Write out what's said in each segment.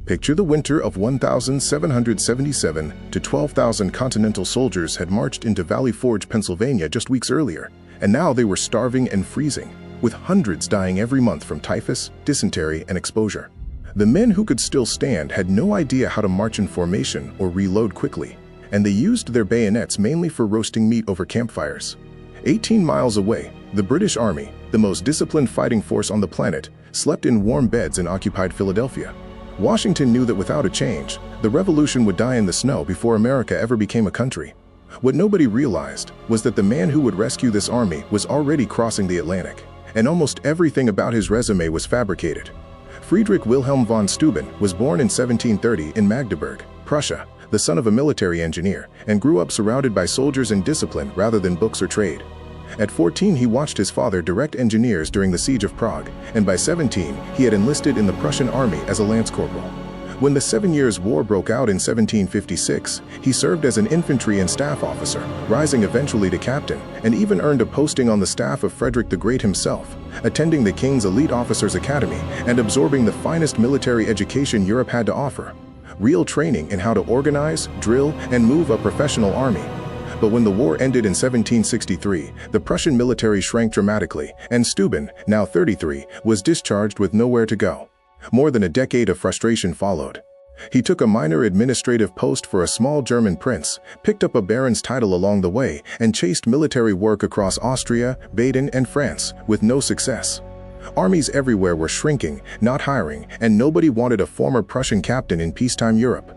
Picture the winter of 1777 to 12,000 Continental soldiers had marched into Valley Forge, Pennsylvania just weeks earlier, and now they were starving and freezing, with hundreds dying every month from typhus, dysentery, and exposure. The men who could still stand had no idea how to march in formation or reload quickly, and they used their bayonets mainly for roasting meat over campfires. 18 miles away, the British Army, the most disciplined fighting force on the planet, slept in warm beds in occupied Philadelphia. Washington knew that without a change, the revolution would die in the snow before America ever became a country. What nobody realized was that the man who would rescue this army was already crossing the Atlantic, and almost everything about his resume was fabricated. Friedrich Wilhelm von Steuben was born in 1730 in Magdeburg, Prussia, the son of a military engineer, and grew up surrounded by soldiers and discipline rather than books or trade. At 14, he watched his father direct engineers during the Siege of Prague, and by 17, he had enlisted in the Prussian Army as a lance corporal. When the 7 Years' War broke out in 1756, he served as an infantry and staff officer, rising eventually to captain, and even earned a posting on the staff of Frederick the Great himself, attending the King's Elite Officers Academy and absorbing the finest military education Europe had to offer. Real training in how to organize, drill, and move a professional army. But when the war ended in 1763, the Prussian military shrank dramatically, and Steuben, now 33, was discharged with nowhere to go. More than a decade of frustration followed. He took a minor administrative post for a small German prince, picked up a baron's title along the way, and chased military work across Austria, Baden, and France, with no success. Armies everywhere were shrinking, not hiring, and nobody wanted a former Prussian captain in peacetime Europe.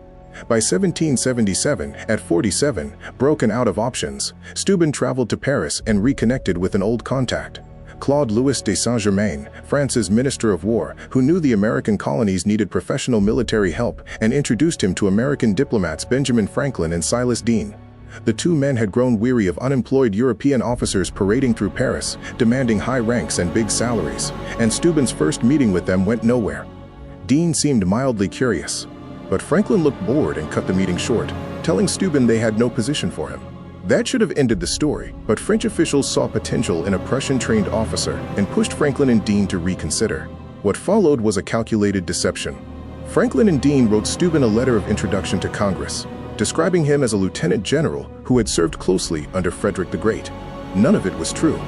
By 1777, at 47, broken out of options, Steuben traveled to Paris and reconnected with an old contact. Claude Louis de Saint-Germain, France's Minister of War, who knew the American colonies needed professional military help, and introduced him to American diplomats Benjamin Franklin and Silas Deane. The two men had grown weary of unemployed European officers parading through Paris, demanding high ranks and big salaries, and Steuben's first meeting with them went nowhere. Deane seemed mildly curious, but Franklin looked bored and cut the meeting short, telling Steuben they had no position for him. That should have ended the story, but French officials saw potential in a Prussian-trained officer and pushed Franklin and Deane to reconsider. What followed was a calculated deception. Franklin and Deane wrote Steuben a letter of introduction to Congress, describing him as a lieutenant general who had served closely under Frederick the Great. None of it was true.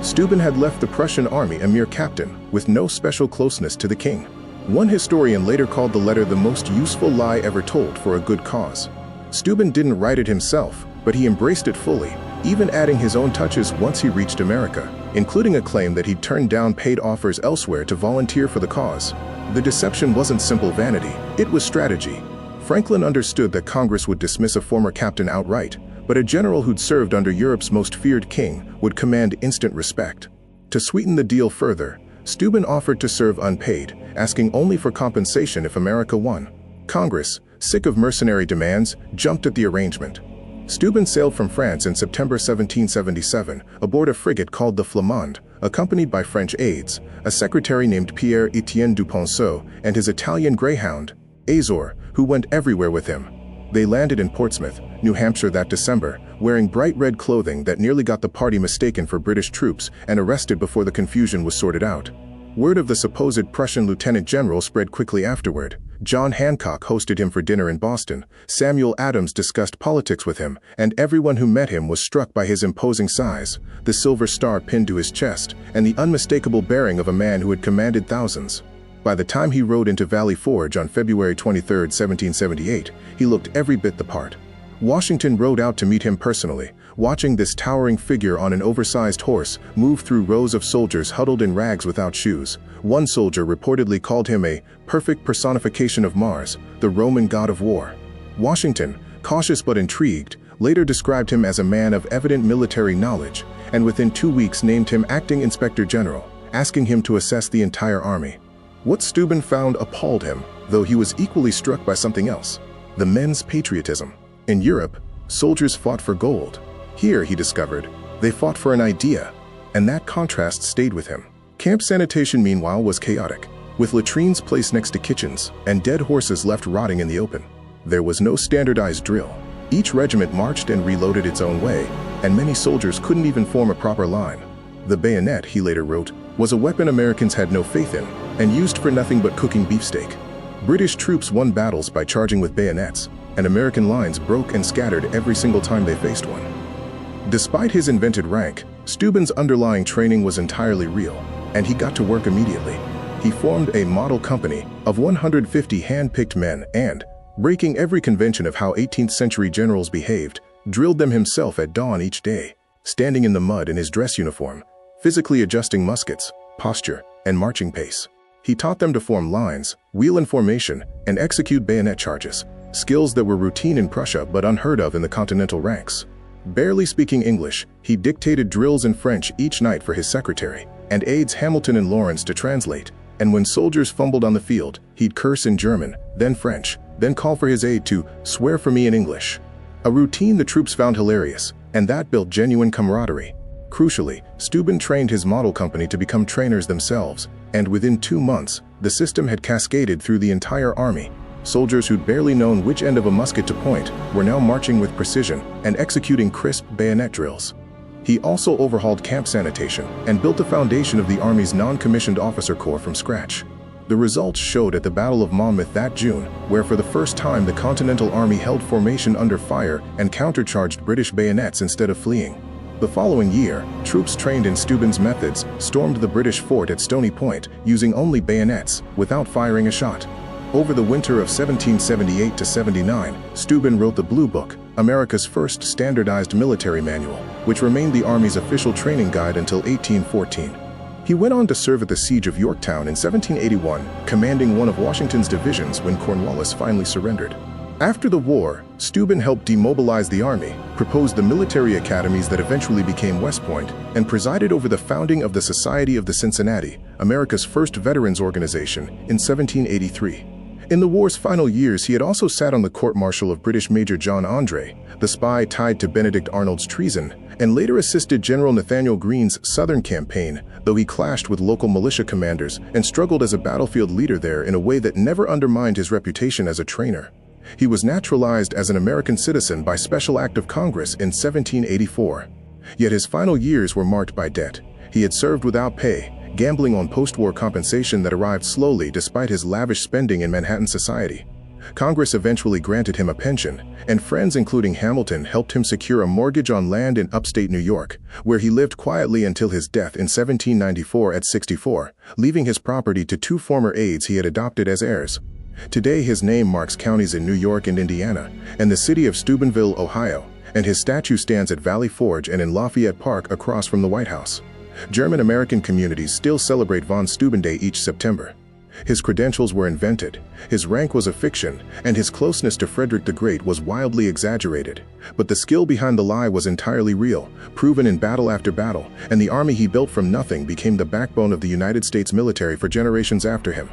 Steuben had left the Prussian army a mere captain, with no special closeness to the king. One historian later called the letter the most useful lie ever told for a good cause. Steuben didn't write it himself, but he embraced it fully, even adding his own touches once he reached America, including a claim that he'd turned down paid offers elsewhere to volunteer for the cause. The deception wasn't simple vanity, it was strategy. Franklin understood that Congress would dismiss a former captain outright, but a general who'd served under Europe's most feared king would command instant respect. To sweeten the deal further, Steuben offered to serve unpaid, asking only for compensation if America won. Congress, sick of mercenary demands, jumped at the arrangement. Steuben sailed from France in September 1777 aboard a frigate called the Flamande, accompanied by French aides, a secretary named Pierre-Étienne Duponceau, and his Italian greyhound, Azor, who went everywhere with him. They landed in Portsmouth, New Hampshire that December, wearing bright red clothing that nearly got the party mistaken for British troops and arrested before the confusion was sorted out. Word of the supposed Prussian Lieutenant General spread quickly afterward. John Hancock hosted him for dinner in Boston, Samuel Adams discussed politics with him, and everyone who met him was struck by his imposing size, the silver star pinned to his chest, and the unmistakable bearing of a man who had commanded thousands. By the time he rode into Valley Forge on February 23, 1778, he looked every bit the part. Washington rode out to meet him personally, watching this towering figure on an oversized horse move through rows of soldiers huddled in rags without shoes. One soldier reportedly called him a perfect personification of Mars, the Roman god of war. Washington, cautious but intrigued, later described him as a man of evident military knowledge, and within 2 weeks named him acting inspector general, asking him to assess the entire army. What Steuben found appalled him, though he was equally struck by something else: the men's patriotism. In Europe, soldiers fought for gold. Here, he discovered, they fought for an idea, and that contrast stayed with him. Camp sanitation, meanwhile, was chaotic, with latrines placed next to kitchens and dead horses left rotting in the open. There was no standardized drill. Each regiment marched and reloaded its own way, and many soldiers couldn't even form a proper line. The bayonet, he later wrote, was a weapon Americans had no faith in, and used for nothing but cooking beefsteak. British troops won battles by charging with bayonets, and American lines broke and scattered every single time they faced one. Despite his invented rank, Steuben's underlying training was entirely real, and he got to work immediately. He formed a model company of 150 hand-picked men and, breaking every convention of how 18th century generals behaved, drilled them himself at dawn each day, standing in the mud in his dress uniform, physically adjusting muskets, posture, and marching pace. He taught them to form lines, wheel in formation, and execute bayonet charges, skills that were routine in Prussia but unheard of in the Continental ranks. Barely speaking English, he dictated drills in French each night for his secretary, and aides Hamilton and Lawrence to translate, and when soldiers fumbled on the field, he'd curse in German, then French, then call for his aide to swear for me in English. A routine the troops found hilarious, and that built genuine camaraderie. Crucially, Steuben trained his model company to become trainers themselves, and within 2 months, the system had cascaded through the entire army. Soldiers who'd barely known which end of a musket to point were now marching with precision and executing crisp bayonet drills. He also overhauled camp sanitation and built the foundation of the Army's non-commissioned officer corps from scratch. The results showed at the Battle of Monmouth that June, where for the first time the Continental Army held formation under fire and countercharged British bayonets instead of fleeing. The following year, troops trained in Steuben's methods stormed the British fort at Stony Point using only bayonets, without firing a shot. Over the winter of 1778 to 79, Steuben wrote the Blue Book, America's first standardized military manual, which remained the Army's official training guide until 1814. He went on to serve at the Siege of Yorktown in 1781, commanding one of Washington's divisions when Cornwallis finally surrendered. After the war, Steuben helped demobilize the Army, proposed the military academies that eventually became West Point, and presided over the founding of the Society of the Cincinnati, America's first veterans organization, in 1783. In the war's final years, he had also sat on the court-martial of British Major John Andre, the spy tied to Benedict Arnold's treason, and later assisted General Nathaniel Greene's Southern campaign, though he clashed with local militia commanders and struggled as a battlefield leader there in a way that never undermined his reputation as a trainer. He was naturalized as an American citizen by special act of Congress in 1784. Yet his final years were marked by debt. He had served without pay, gambling on post-war compensation that arrived slowly despite his lavish spending in Manhattan society. Congress eventually granted him a pension, and friends including Hamilton helped him secure a mortgage on land in upstate New York, where he lived quietly until his death in 1794 at 64, leaving his property to 2 former aides he had adopted as heirs. Today his name marks counties in New York and Indiana, and the city of Steubenville, Ohio, and his statue stands at Valley Forge and in Lafayette Park across from the White House. German-American communities still celebrate von Steuben Day each September. His credentials were invented, his rank was a fiction, and his closeness to Frederick the Great was wildly exaggerated. But the skill behind the lie was entirely real, proven in battle after battle, and the army he built from nothing became the backbone of the United States military for generations after him.